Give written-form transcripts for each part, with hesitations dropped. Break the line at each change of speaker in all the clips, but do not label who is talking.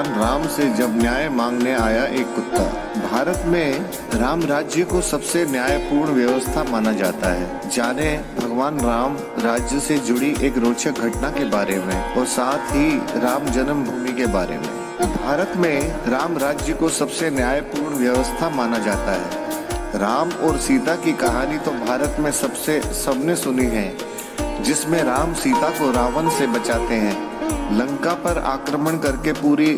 भगवान राम से जब न्याय मांगने आया एक कुत्ता। भारत में राम राज्य को सबसे न्यायपूर्ण व्यवस्था माना जाता है। जाने भगवान राम राज्य से जुड़ी एक रोचक घटना के बारे में और साथ ही राम जन्मभूमि के बारे में। भारत में राम राज्य को सबसे न्यायपूर्ण व्यवस्था माना जाता है। राम और सीता की कहानी तो भारत में सबने सुनी है, जिसमें राम सीता को रावण से बचाते हैं, लंका पर आक्रमण करके। पूरी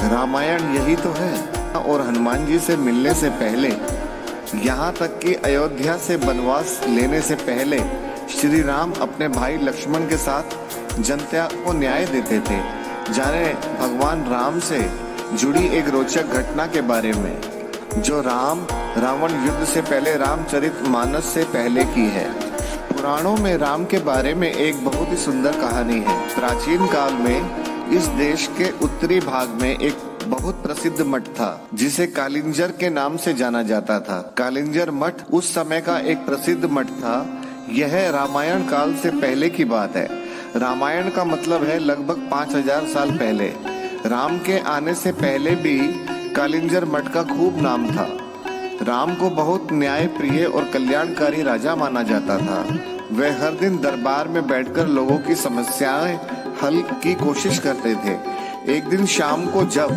रामायण यही तो है। और हनुमान जी से मिलने से पहले, यहाँ तक कि अयोध्या से वनवास लेने से पहले, श्री राम अपने भाई लक्ष्मण के साथ जनता को न्याय देते थे। जाने भगवान राम से जुड़ी एक रोचक घटना के बारे में, जो रावण युद्ध से पहले रामचरितमानस से पहले की है। पुराणों में राम के बारे में एक बहुत ही सुंदर कहानी है। प्राचीन काल में इस देश के उत्तरी भाग में एक बहुत प्रसिद्ध मठ था, जिसे कालिंजर के नाम से जाना जाता था। कालिंजर मठ उस समय का एक प्रसिद्ध मठ था। यह रामायण काल से पहले की बात है। रामायण का मतलब है लगभग 5000 साल पहले। राम के आने से पहले भी कालिंजर मठ का खूब नाम था। राम को बहुत न्याय प्रिय और कल्याणकारी राजा माना जाता था। वह हर दिन दरबार में बैठकर लोगों की समस्याएं हल की कोशिश करते थे। एक दिन शाम को जब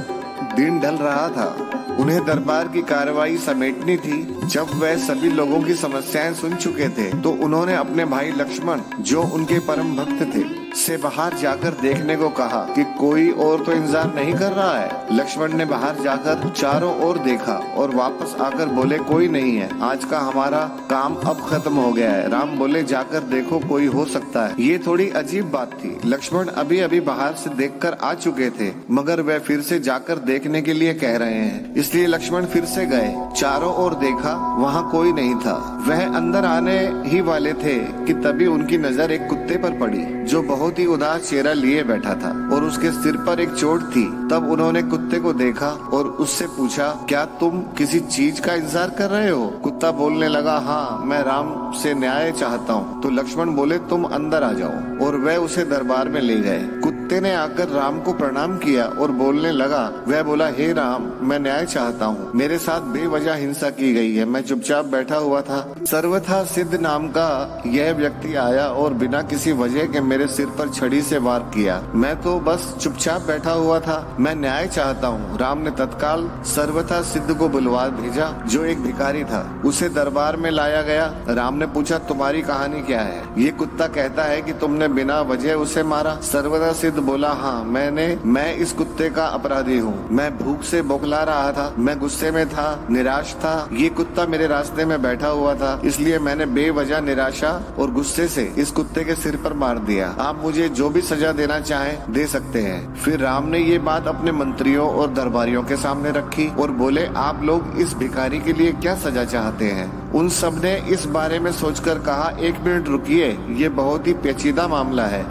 दिन ढल रहा था, उन्हें दरबार की कार्रवाई समेटनी थी। जब वह सभी लोगों की समस्याएं सुन चुके थे, तो उन्होंने अपने भाई लक्ष्मण, जो उनके परम भक्त थे, से बाहर जाकर देखने को कहा कि कोई और तो इंतजार नहीं कर रहा है। लक्ष्मण ने बाहर जाकर चारों ओर देखा और वापस आकर बोले, कोई नहीं है, आज का हमारा काम अब खत्म हो गया है। राम बोले, जाकर देखो, कोई हो सकता है। ये थोड़ी अजीब बात थी। लक्ष्मण अभी अभी बाहर से देखकर आ चुके थे, मगर वह फिर से जाकर देखने के लिए कह रहे हैं। इसलिए लक्ष्मण फिर से गए, चारों ओर देखा, वहाँ कोई नहीं था। वह अंदर आने ही वाले थे कि तभी उनकी नजर एक कुत्ते पर पड़ी, जो बहुत ही उदास चेहरा लिए बैठा था और उसके सिर पर एक चोट थी। तब उन्होंने कुत्ते को देखा और उससे पूछा, क्या तुम किसी चीज का इंतजार कर रहे हो? कुत्ता बोलने लगा, हाँ, मैं राम से न्याय चाहता हूँ। तो लक्ष्मण बोले, तुम अंदर आ जाओ, और वह उसे दरबार में ले गए। कुत्ते ने आकर राम को प्रणाम किया और बोलने लगा। वह बोला, हे राम, मैं न्याय चाहता हूँ। मेरे साथ बेवजह हिंसा की गई है। मैं चुपचाप बैठा हुआ था। सर्वथा सिद्ध नाम का यह व्यक्ति आया और बिना किसी वजह के मेरे सिर पर छड़ी से वार किया। मैं तो बस चुपचाप बैठा हुआ था। मैं न्याय चाहता हूँ। राम ने तत्काल सर्वथा सिद्ध को बुलवा भेजा, जो एक भिखारी था। उसे दरबार में लाया गया। राम ने पूछा, तुम्हारी कहानी क्या है? ये कुत्ता कहता है कि तुमने बिना वजह उसे मारा। सर्वथा सिद्ध बोला, हाँ, मैं इस कुत्ते का अपराधी हूँ। मैं भूख से बौखला रहा था, मैं गुस्से में था, निराश था। ये कुत्ता मेरे रास्ते में बैठा हुआ था, इसलिए मैंने बेवजह निराशा और गुस्से से इस कुत्ते के सिर पर मार दिया। आप मुझे जो भी सजा देना चाहें दे सकते हैं। फिर राम ने ये बात अपने मंत्रियों और दरबारियों के सामने रखी और बोले, आप लोग इस भिखारी के लिए क्या सजा चाहते हैं? उन सब ने इस बारे में सोचकर कहा, एक मिनट रुकिए, ये बहुत ही पेचीदा मामला है।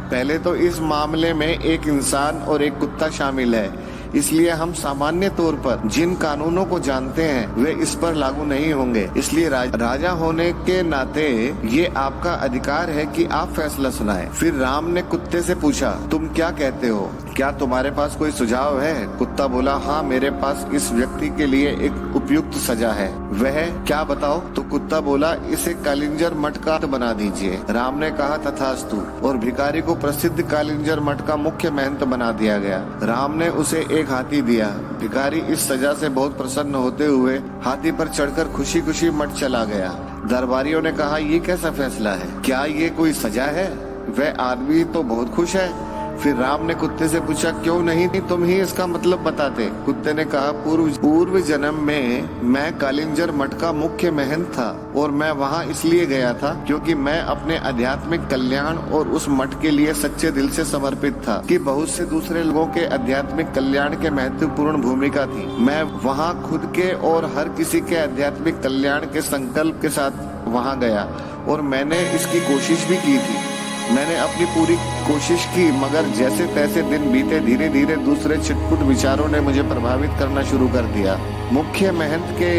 पहले तो इस मामले में एक इंसान और एक कुत्ता शामिल है, इसलिए हम सामान्य तौर पर जिन कानूनों को जानते हैं वे इस पर लागू नहीं होंगे। इसलिए राजा होने के नाते ये आपका अधिकार है कि आप फैसला सुनाएं। फिर राम ने कुत्ते से पूछा, तुम क्या कहते हो? क्या तुम्हारे पास कोई सुझाव है? कुत्ता बोला, हाँ, मेरे पास इस व्यक्ति के लिए एक उपयुक्त सजा है। वह क्या, बताओ? तो कुत्ता बोला, इसे कालिंजर मठ का बना दीजिए। राम ने कहा, तथास्तु, और भिखारी को प्रसिद्ध कालिंजर मठ का मुख्य महंत बना दिया गया। राम ने उसे एक हाथी दिया। भिखारी इस सजा से बहुत प्रसन्न होते हुए हाथी पर चढ़कर खुशी खुशी मठ चला गया। दरबारियों ने कहा, ये कैसा फैसला है? क्या ये कोई सजा है? वह आदमी तो बहुत खुश है। फिर राम ने कुत्ते से पूछा, क्यों नहीं तुम ही इसका मतलब बताते? कुत्ते ने कहा, पूर्व जन्म में मैं कालिंजर मठ का मुख्य महंत था और मैं वहाँ इसलिए गया था क्योंकि मैं अपने आध्यात्मिक कल्याण और उस मठ के लिए सच्चे दिल से समर्पित था कि बहुत से दूसरे लोगों के आध्यात्मिक कल्याण के महत्वपूर्ण भूमिका थी। मैं वहाँ खुद के और हर किसी के आध्यात्मिक कल्याण के संकल्प के साथ वहाँ गया और मैंने इसकी कोशिश भी की थी। मैंने अपनी पूरी कोशिश की, मगर जैसे तैसे दिन बीते, धीरे धीरे दूसरे छिटपुट विचारों ने मुझे प्रभावित करना शुरू कर दिया। मुख्य महंत के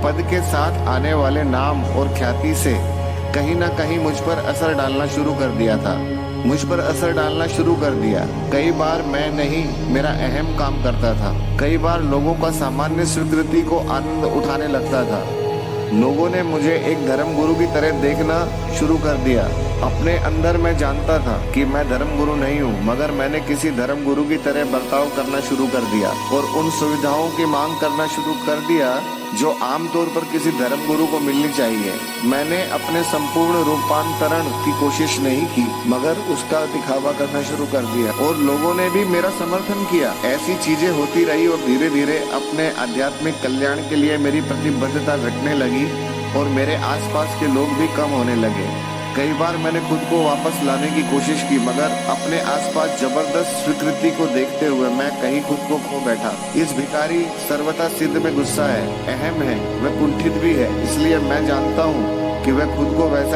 पद के साथ आने वाले नाम और ख्याति से कहीं न कहीं मुझ पर असर डालना शुरू कर दिया था। मुझ पर असर डालना शुरू कर दिया। कई बार मैं नहीं, मेरा अहम काम करता था। कई बार लोगों का सामान्य स्वीकृति को आनंद उठाने लगता था। लोगों ने मुझे एक धर्म गुरु की तरह देखना शुरू कर दिया। अपने अंदर मैं जानता था कि मैं धर्म गुरु नहीं हूँ, मगर मैंने किसी धर्म गुरु की तरह बर्ताव करना शुरू कर दिया और उन सुविधाओं की मांग करना शुरू कर दिया जो आमतौर पर किसी धर्म गुरु को मिलनी चाहिए। मैंने अपने संपूर्ण रूपांतरण की कोशिश नहीं की, मगर उसका दिखावा करना शुरू कर दिया और लोगों ने भी मेरा समर्थन किया। ऐसी चीजें होती रही और धीरे धीरे अपने आध्यात्मिक कल्याण के लिए मेरी प्रतिबद्धता घटने लगी और मेरे आसपास के लोग भी कम होने लगे। कई बार मैंने खुद को वापस लाने की कोशिश की, मगर अपने आसपास जबरदस्त स्वीकृति को देखते हुए मैं कहीं खुद को खो बैठा। इस भिखारी सर्वथा सिद्ध में गुस्सा है, अहम है, वह कुंठित भी है, इसलिए मैं जानता हूँ कि वह खुद को वैसा